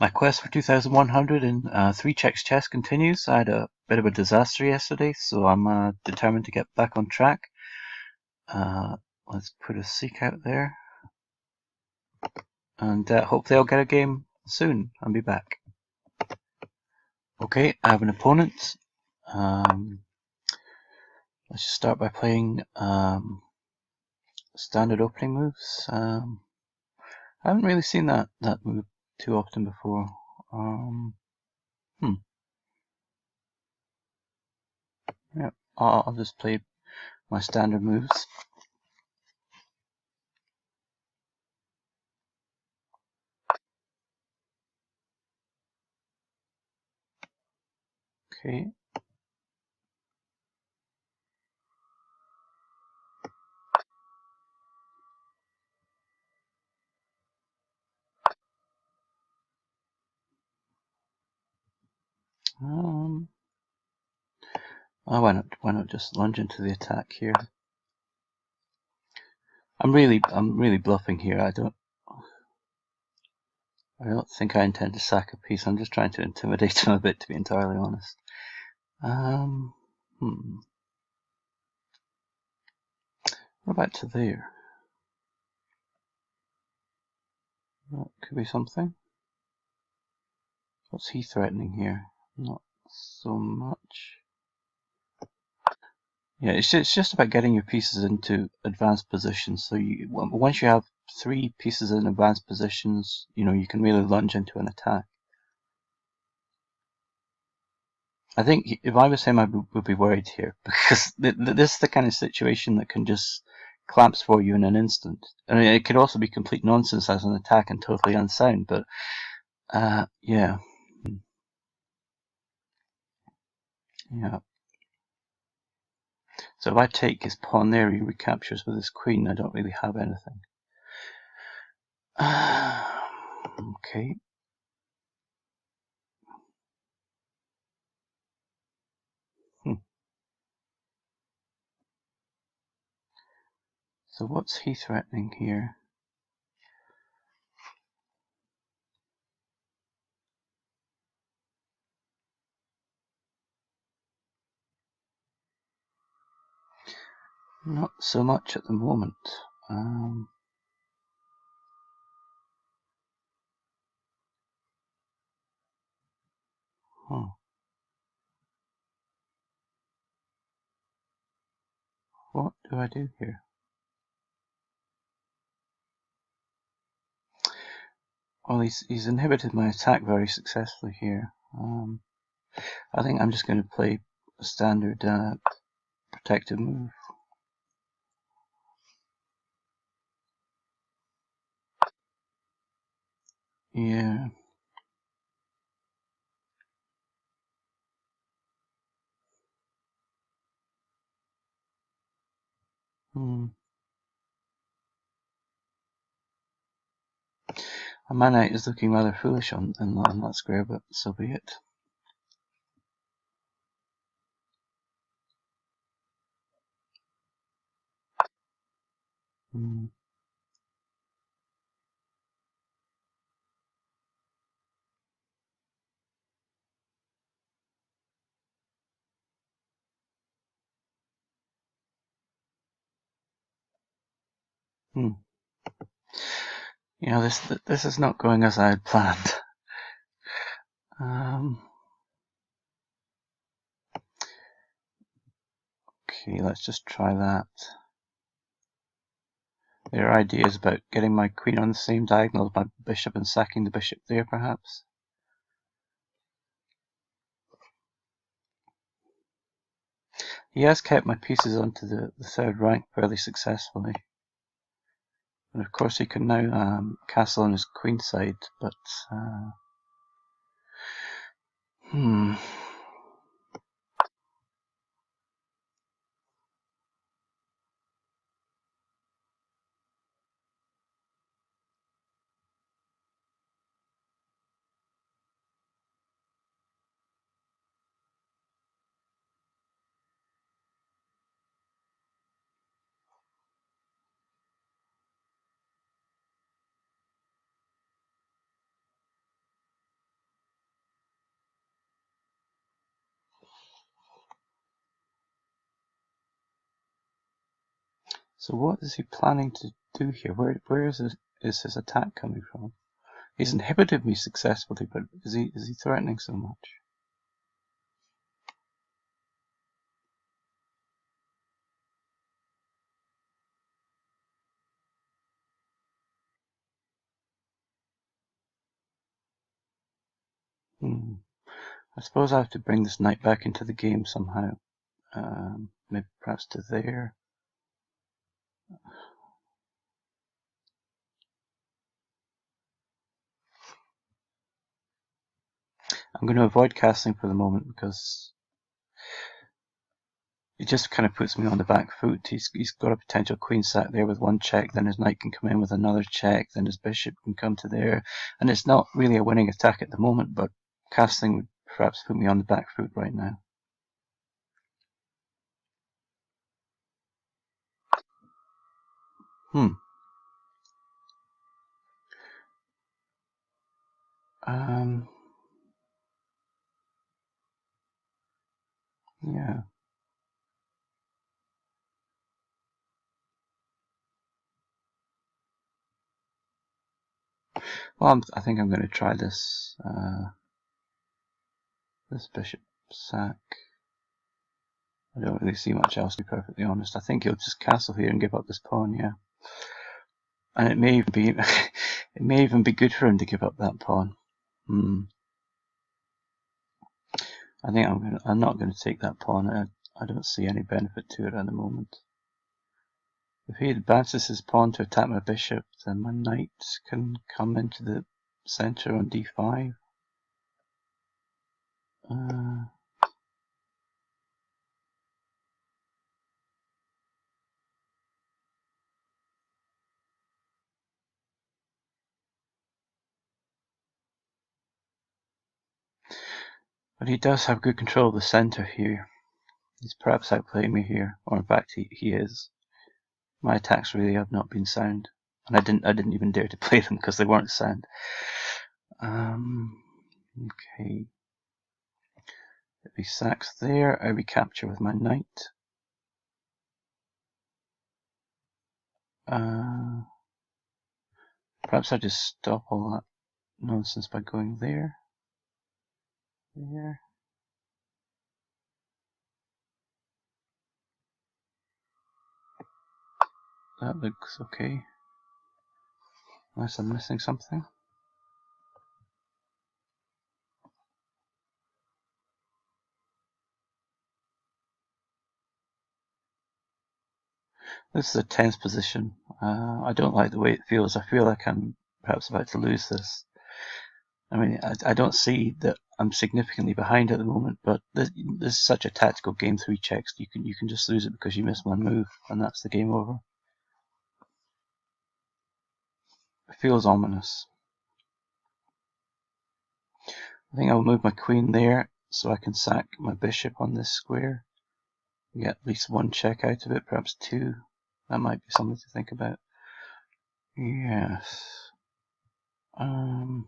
My quest for 2100 in 3 checks chess continues. I had a bit of a disaster yesterday, so I'm determined to get back on track. Let's put a seek out there, and hopefully I'll get a game soon and be back. Okay, I have an opponent. Let's just start by playing standard opening moves. I haven't really seen that move too often before. Yeah, I'll just play my standard moves. Okay. Why not just lunge into the attack here? I'm really bluffing here. I don't think I intend to sack a piece. I'm just trying to intimidate him a bit, to be entirely honest. What about to there? That could be something. What's he threatening here? Not so much. Yeah, it's just about getting your pieces into advanced positions. So once you have 3 pieces in advanced positions, you can really lunge into an attack. I think if I was him, I would be worried here, because this is the kind of situation that can just collapse for you in an instant. I mean, it could also be complete nonsense as an attack and totally unsound, but yeah. Yeah. So if I take his pawn there, he recaptures with his queen. I don't really have anything. Okay. So what's he threatening here? Not so much at the moment. What do I do here? Well, he's inhibited my attack very successfully here. I think I'm just going to play a standard protective move. Yeah. A man knight is looking rather foolish on that square, but so be it. This is not going as I had planned. Okay, let's just try that. There are ideas about getting my queen on the same diagonal as my bishop and sacking the bishop there, perhaps. He has kept my pieces onto the 3rd rank fairly successfully. And of course he can now castle on his queen side, but So what is he planning to do here? Where is his attack coming from? He's inhibited me successfully, but is he threatening so much? I suppose I have to bring this knight back into the game somehow. Maybe perhaps to there. I'm going to avoid castling for the moment because it just kind of puts me on the back foot. He's got a potential queen sack there with one check, then his knight can come in with another check, then his bishop can come to there, and it's not really a winning attack at the moment, but casting would perhaps put me on the back foot right now. Yeah. Well, I think I'm going to try this this bishop sack. I don't really see much else, to be perfectly honest. I think he'll just castle here and give up this pawn, yeah. And it may even be it may even be good for him to give up that pawn. I think I'm not going to take that pawn. I don't see any benefit to it at the moment. If he advances his pawn to attack my bishop, then my knight can come into the center on d5. But he does have good control of the center here. He's perhaps outplaying me here, or in fact he is. My attacks really have not been sound, and I didn't even dare to play them because they weren't sound. Okay. If he sacks there, I recapture with my knight. Perhaps I just stop all that nonsense by going there. There. That looks okay. Unless I'm missing something. This is a tense position. I don't like the way it feels. I feel like I'm perhaps about to lose this. I mean, I don't see that I'm significantly behind at the moment, but this is such a tactical game. 3 checks, you can just lose it because you miss one move, and that's the game over. It feels ominous. I think I'll move my queen there so I can sack my bishop on this square. Get at least 1 check out of it, perhaps 2. That might be something to think about. Yes. Oh.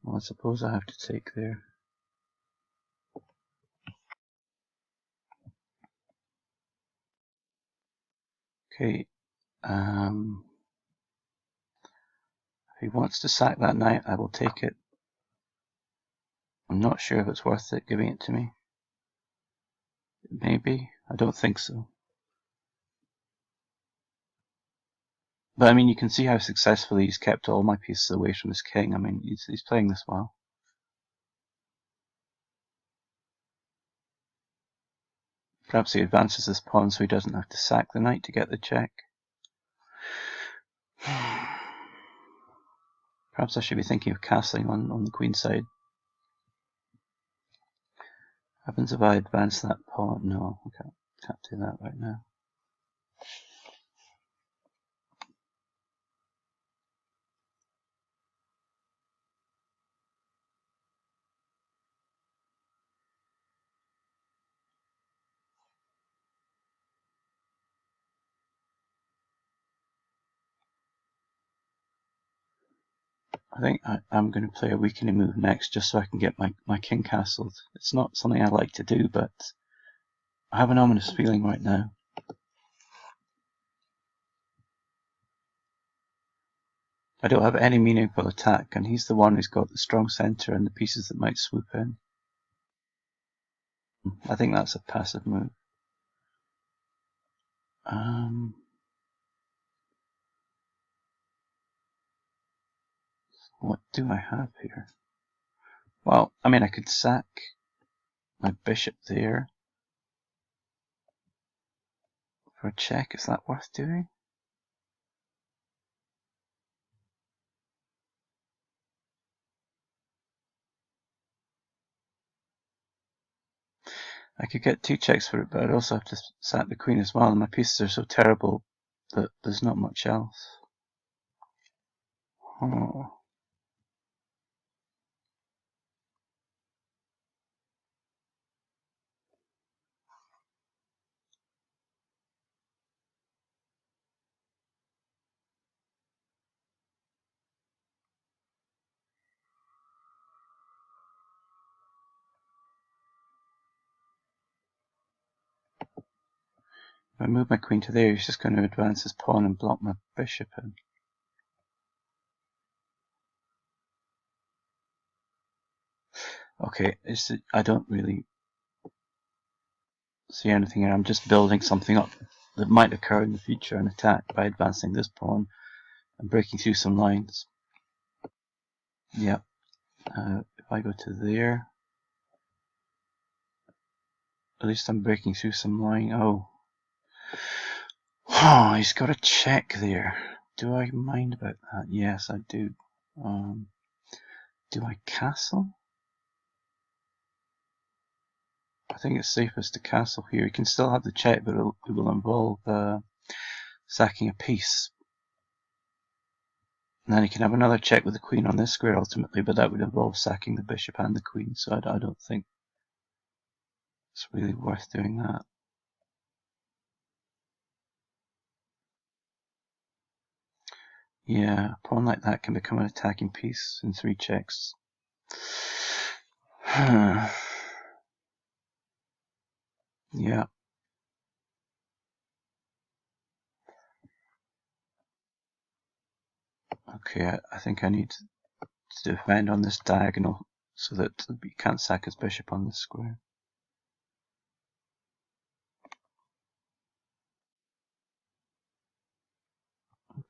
Well, I suppose I have to take there. Okay. If he wants to sack that knight, I will take it. I'm not sure if it's worth it giving it to me. Maybe. I don't think so. But I mean, you can see how successfully he's kept all my pieces away from his king. I mean, he's playing this well. Perhaps he advances his pawn so he doesn't have to sack the knight to get the check. Perhaps I should be thinking of castling on the queen side. Happens if I advance that pawn? No, I can't do that right now. I think I'm going to play a weakening move next, just so I can get my king castled. It's not something I like to do, but I have an ominous feeling right now. I don't have any meaningful attack, and he's the one who's got the strong centre and the pieces that might swoop in. I think that's a passive move. What do I have here? Well, I mean, I could sack my bishop there for a check. Is that worth doing? I could get 2 checks for it, but I'd also have to sack the queen as well, and my pieces are so terrible that there's not much else. Oh. If I move my queen to there, he's just going to advance his pawn and block my bishop in. Okay, I don't really see anything here. I'm just building something up that might occur in the future, an attack by advancing this pawn and breaking through some lines. Yeah. If I go to there, at least I'm breaking through some line. Oh. Oh, he's got a check there. Do I mind about that? Yes, I do. Do I castle? I think it's safest to castle here. You can still have the check, but it will involve sacking a piece. And then you can have another check with the queen on this square ultimately, but that would involve sacking the bishop and the queen, so I don't think it's really worth doing that. Yeah, a pawn like that can become an attacking piece in 3 checks. Yeah. Okay, I think I need to defend on this diagonal so that we can't sack his bishop on this square.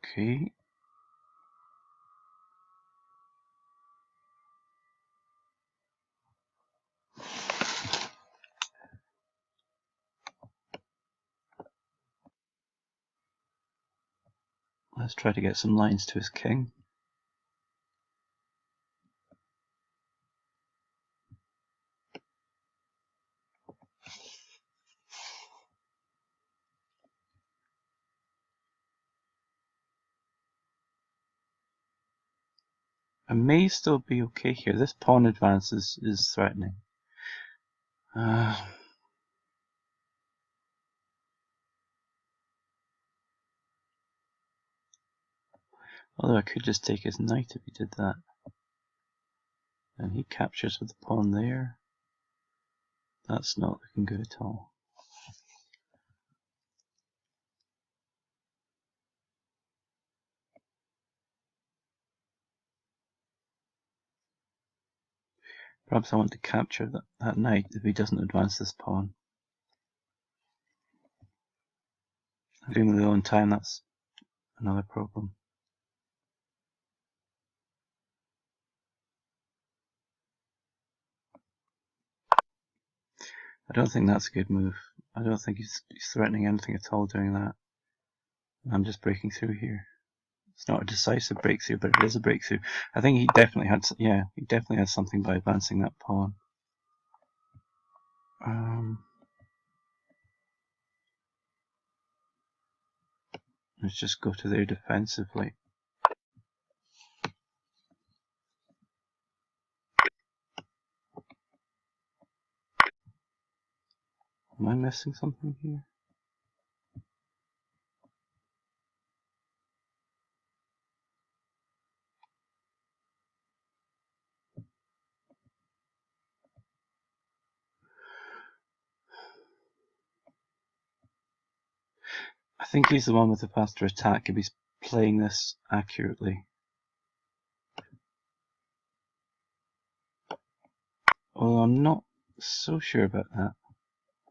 Okay. Let's try to get some lines to his king. I may still be okay here. This pawn advance is threatening. Although I could just take his knight if he did that. And he captures with the pawn there. That's not looking good at all. Perhaps I want to capture that knight if he doesn't advance this pawn. Extremely low in time, that's another problem. I don't think that's a good move. I don't think he's threatening anything at all doing that. I'm just breaking through here. It's not a decisive breakthrough, but it is a breakthrough. I think he definitely had something by advancing that pawn. Let's just go to there defensively. Am I missing something here? think he's the one with the faster attack if he's playing this accurately. Although I'm not so sure about that.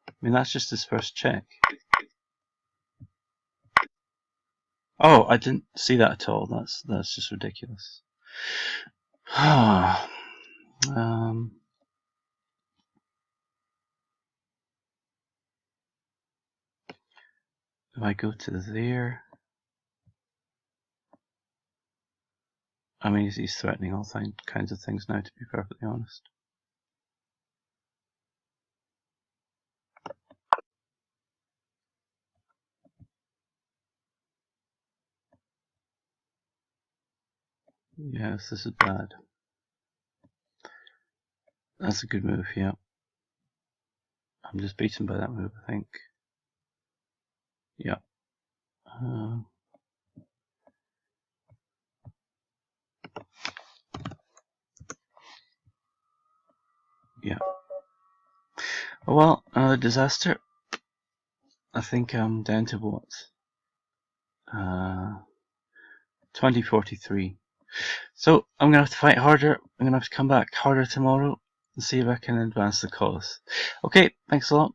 I mean, that's just his first check. Oh, I didn't see that at all. That's just ridiculous. If I go to there, I mean, he's threatening all kinds of things now, to be perfectly honest. Yes, this is bad. That's a good move, yeah. I'm just beaten by that move, I think. Yeah. Yeah. Oh, well, another disaster. I think I'm down to what? 2043. So I'm gonna have to fight harder. I'm gonna have to come back harder tomorrow and see if I can advance the cause. Okay, thanks a lot.